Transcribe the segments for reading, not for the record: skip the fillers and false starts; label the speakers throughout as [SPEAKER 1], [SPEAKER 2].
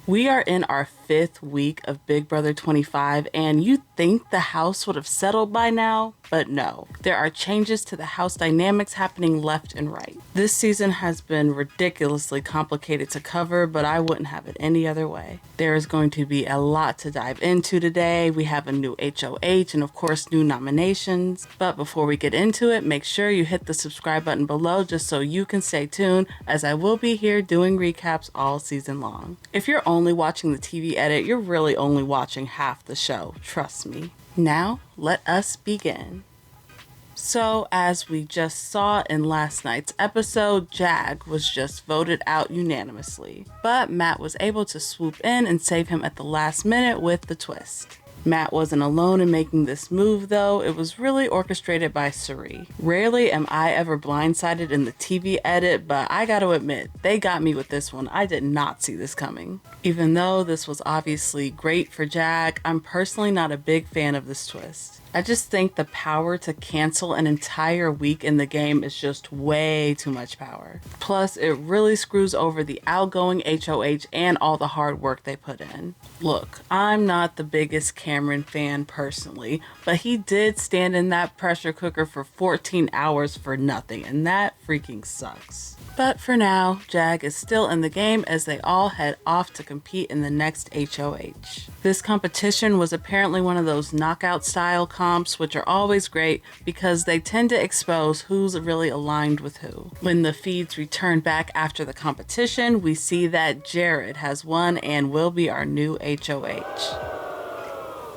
[SPEAKER 1] We are in our 5th week of Big Brother 25, and you'd think the house would have settled by now, but no. There are changes to the house dynamics happening left and right. This season has been ridiculously complicated to cover, but I wouldn't have it any other way. There is going to be a lot to dive into today. We have a new HOH and of course new nominations. But before we get into it, make sure you hit the subscribe button below just so you can stay tuned, as I will be here doing recaps all season long. If you're only watching the TV edit, you're really only watching half the show, trust me. Now, let us begin. So, as we just saw in last night's episode, Jag was just voted out unanimously, but Matt was able to swoop in and save him at the last minute with the twist. Matt wasn't alone in making this move though, it was really orchestrated by Cirie. Rarely am I ever blindsided in the TV edit, but I gotta admit, they got me with this one. I did not see this coming. Even though this was obviously great for Jag, I'm personally not a big fan of this twist. I just think the power to cancel an entire week in the game is just way too much power. Plus, it really screws over the outgoing HOH and all the hard work they put in. Look, I'm not the biggest Cameron fan personally, but he did stand in that pressure cooker for 14 hours for nothing, and that freaking sucks. But for now, Jag is still in the game as they all head off to compete in the next HOH. This competition was apparently one of those knockout style comps, which are always great because they tend to expose who's really aligned with who. When the feeds return back after the competition, we see that Jared has won and will be our new HOH.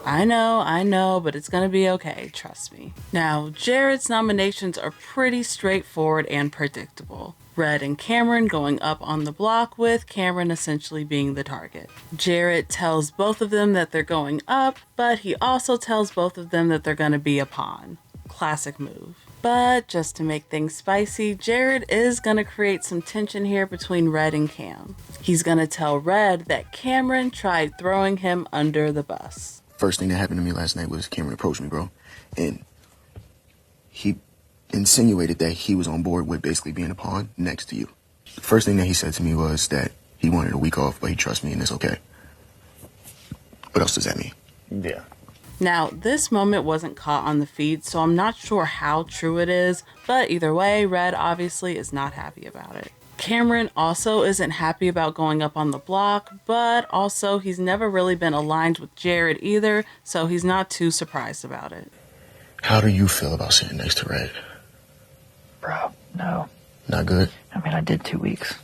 [SPEAKER 1] I know, but it's gonna be okay, trust me. Now, Jared's nominations are pretty straightforward and predictable. Red and Cameron going up on the block, with Cameron essentially being the target. Jared tells both of them that they're going up, but he also tells both of them that they're gonna be a pawn. Classic move. But just to make things spicy, Jared is gonna create some tension here between Red and Cam. He's gonna tell Red that Cameron tried throwing him under the bus.
[SPEAKER 2] First thing that happened to me last night was Cameron approached me, bro, and he insinuated that he was on board with basically being a pawn next to you. The first thing that he said to me was that he wanted a week off, but he trusts me and it's okay. What else does that mean?
[SPEAKER 3] Yeah.
[SPEAKER 1] Now, this moment wasn't caught on the feed, so I'm not sure how true it is, but either way, Red obviously is not happy about it. Cameron also isn't happy about going up on the block, but also he's never really been aligned with Jared either, so he's not too surprised about it.
[SPEAKER 2] How do you feel about sitting next to Red?
[SPEAKER 4] Bro, no.
[SPEAKER 2] Not good?
[SPEAKER 4] I mean, I did 2 weeks.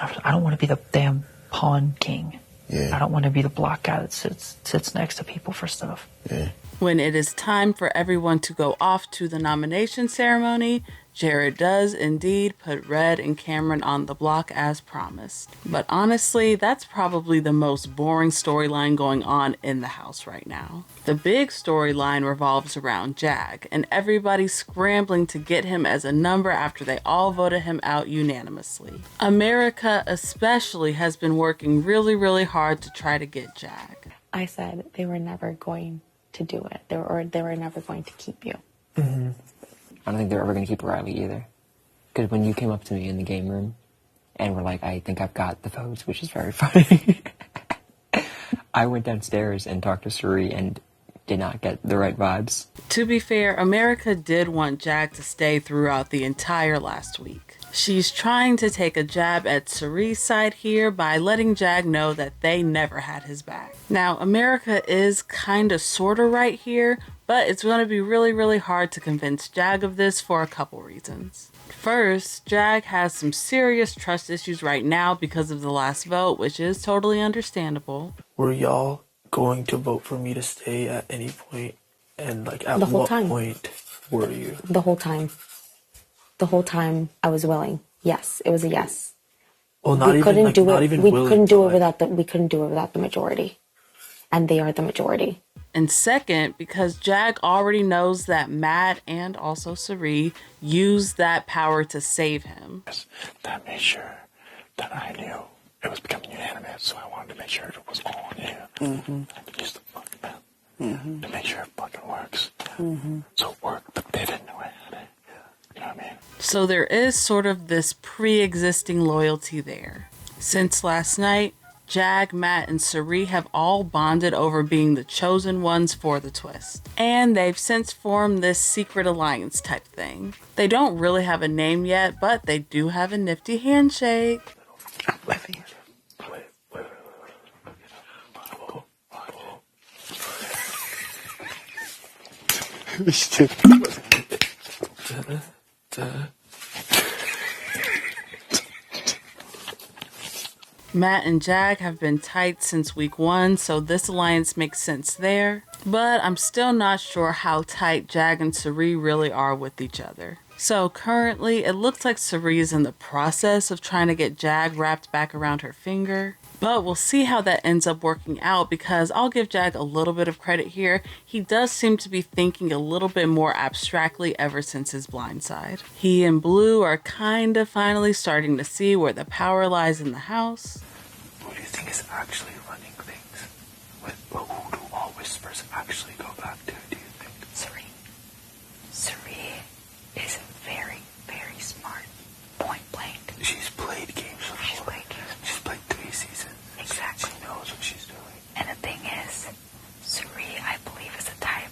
[SPEAKER 4] I don't want to be the damn pawn king.
[SPEAKER 2] Yeah.
[SPEAKER 4] I don't want to be the block guy that sits next to people for stuff.
[SPEAKER 2] Yeah.
[SPEAKER 1] When it is time for everyone to go off to the nomination ceremony, Jared does indeed put Red and Cameron on the block as promised. But honestly, that's probably the most boring storyline going on in the house right now. The big storyline revolves around Jag, and everybody's scrambling to get him as a number after they all voted him out unanimously. America especially has been working really hard to try to get Jag.
[SPEAKER 5] I said they were never going to do it. They were never going to keep you.
[SPEAKER 6] Mm-hmm. I don't think they're ever going to keep Reilly either. Because when you came up to me in the game room and were like, I think I've got the votes, which is very funny, I went downstairs and talked to Cirie and did not get the right vibes.
[SPEAKER 1] To be fair, America did want Jag to stay throughout the entire last week. She's trying to take a jab at Cirie's side here by letting Jag know that they never had his back. Now, America is kinda sorta right here, but it's going to be really hard to convince Jag of this for a couple reasons. First, Jag has some serious trust issues right now because of the last vote, which is totally understandable.
[SPEAKER 3] Were y'all going to vote for me to stay at any point? And like at
[SPEAKER 5] The whole
[SPEAKER 3] what
[SPEAKER 5] time.
[SPEAKER 3] point were you?
[SPEAKER 5] The whole time. The whole time I was willing. Yes, it was a yes.
[SPEAKER 3] Well, not
[SPEAKER 5] we
[SPEAKER 3] even
[SPEAKER 5] couldn't
[SPEAKER 3] like,
[SPEAKER 5] do
[SPEAKER 3] not
[SPEAKER 5] it.
[SPEAKER 3] even
[SPEAKER 5] We
[SPEAKER 3] willing,
[SPEAKER 5] couldn't do it
[SPEAKER 3] but,
[SPEAKER 5] without the majority, and they are the majority.
[SPEAKER 1] And second, because Jag already knows that Matt and also Cirie used that power to save him.
[SPEAKER 3] That made sure that I knew it was becoming unanimous, so I wanted to make sure it was all on you. Mm-hmm. I used the fucking pen to make sure it fucking works. Mm-hmm. So it worked, but they didn't know I had it. You know what I mean?
[SPEAKER 1] So there is sort of this pre-existing loyalty there. Since last night, Jag, Matt, and Cirie have all bonded over being the chosen ones for the twist. And they've since formed this secret alliance type thing. They don't really have a name yet, but they do have a nifty handshake. Matt and Jag have been tight since week 1, so this alliance makes sense there. But I'm still not sure how tight Jag and Cirie really are with each other. So currently, it looks like Cirie is in the process of trying to get Jag wrapped back around her finger. But we'll see how that ends up working out, because I'll give Jag a little bit of credit here. He does seem to be thinking a little bit more abstractly ever since his blind side. He and Blue are kind of finally starting to see where the power lies in the house.
[SPEAKER 3] Who do you think is actually running things? Who do all whispers actually go back to, do you think?
[SPEAKER 7] Cirie. Cirie is very, very smart. Point blank.
[SPEAKER 3] She's played games before.
[SPEAKER 7] She's played games.
[SPEAKER 3] She's played 3 seasons.
[SPEAKER 7] Exactly.
[SPEAKER 3] She knows what she's doing.
[SPEAKER 7] And the thing is, Cirie, I believe, is the type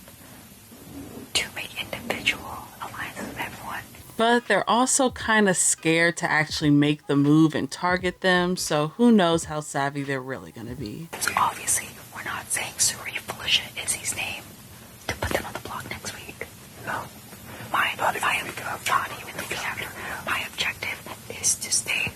[SPEAKER 7] to make individual alliances with everyone.
[SPEAKER 1] But they're also kind of scared to actually make the move and target them, so who knows how savvy they're really going to be.
[SPEAKER 7] So obviously, we're not saying Cirie, Felicia, Izzy's name to put them on the block next week.
[SPEAKER 3] No.
[SPEAKER 7] Not even the week after. My objective is to stay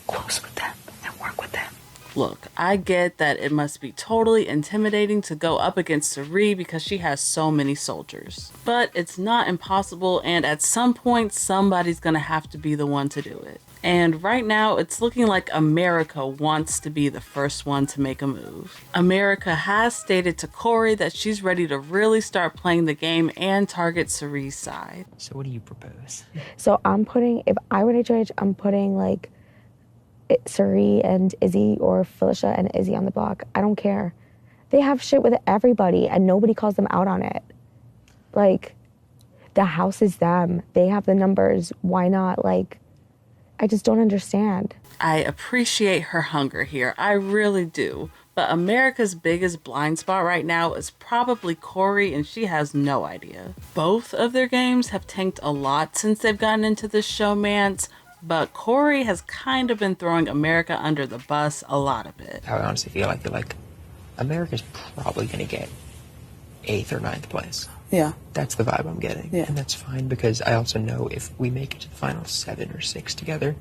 [SPEAKER 7] close with them and work with them.
[SPEAKER 1] Look, I get that it must be totally intimidating to go up against Cirie because she has so many soldiers. But it's not impossible, and at some point, somebody's gonna have to be the one to do it. And right now, it's looking like America wants to be the first one to make a move. America has stated to Cory that she's ready to really start playing the game and target Cirie's side.
[SPEAKER 6] So what do you propose?
[SPEAKER 5] So if I were to judge, I'm putting like Cirie and Izzy, or Felicia and Izzy on the block. I don't care. They have shit with everybody and nobody calls them out on it. Like, the house is them. They have the numbers. Why not? Like, I just don't understand.
[SPEAKER 1] I appreciate her hunger here. I really do. But America's biggest blind spot right now is probably Cory, and she has no idea. Both of their games have tanked a lot since they've gotten into this showmance, but Cory has kind of been throwing America under the bus a lot of it.
[SPEAKER 6] I honestly feel like America's probably going to get 8th or 9th place.
[SPEAKER 8] Yeah.
[SPEAKER 6] That's the vibe I'm getting.
[SPEAKER 8] Yeah.
[SPEAKER 6] And that's fine, because I also know if we make it to the final 7 or 6 together,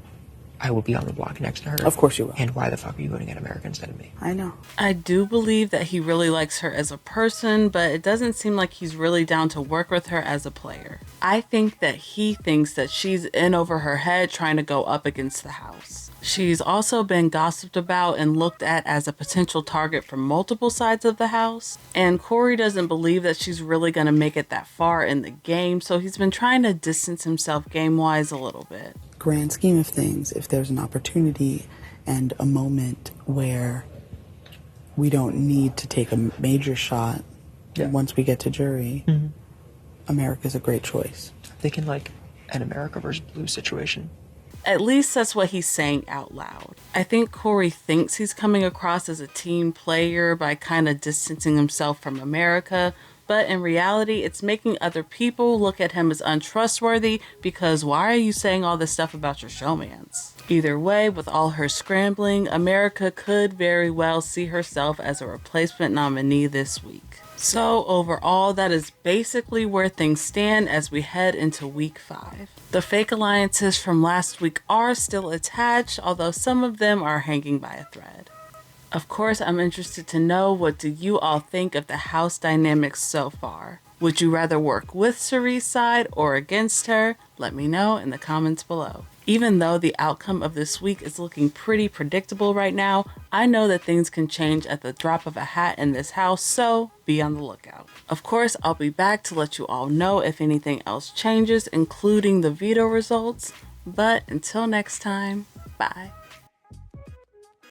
[SPEAKER 6] I will be on the block next to her.
[SPEAKER 8] Of course you will.
[SPEAKER 6] And why the fuck are you voting at America instead of me?
[SPEAKER 8] I know.
[SPEAKER 1] I do believe that he really likes her as a person, but it doesn't seem like he's really down to work with her as a player. I think that he thinks that she's in over her head trying to go up against the house. She's also been gossiped about and looked at as a potential target from multiple sides of the house. And Cory doesn't believe that she's really going to make it that far in the game, so he's been trying to distance himself game-wise a little bit.
[SPEAKER 8] Grand scheme of things, if there's an opportunity and a moment where we don't need to take a major shot once we get to jury, America's a great choice.
[SPEAKER 6] I'm thinking like an America versus Blue situation.
[SPEAKER 1] At least that's what he's saying out loud. I think Cory thinks he's coming across as a team player by kind of distancing himself from America, but in reality, it's making other people look at him as untrustworthy, because why are you saying all this stuff about your showmance? Either way, with all her scrambling, America could very well see herself as a replacement nominee this week. So overall, that is basically where things stand as we head into week 5. The fake alliances from last week are still attached, although some of them are hanging by a thread. Of course, I'm interested to know, what do you all think of the house dynamics so far? Would you rather work with Cirie's side or against her? Let me know in the comments below. Even though the outcome of this week is looking pretty predictable right now, I know that things can change at the drop of a hat in this house, so be on the lookout. Of course, I'll be back to let you all know if anything else changes, including the veto results. But until next time, bye.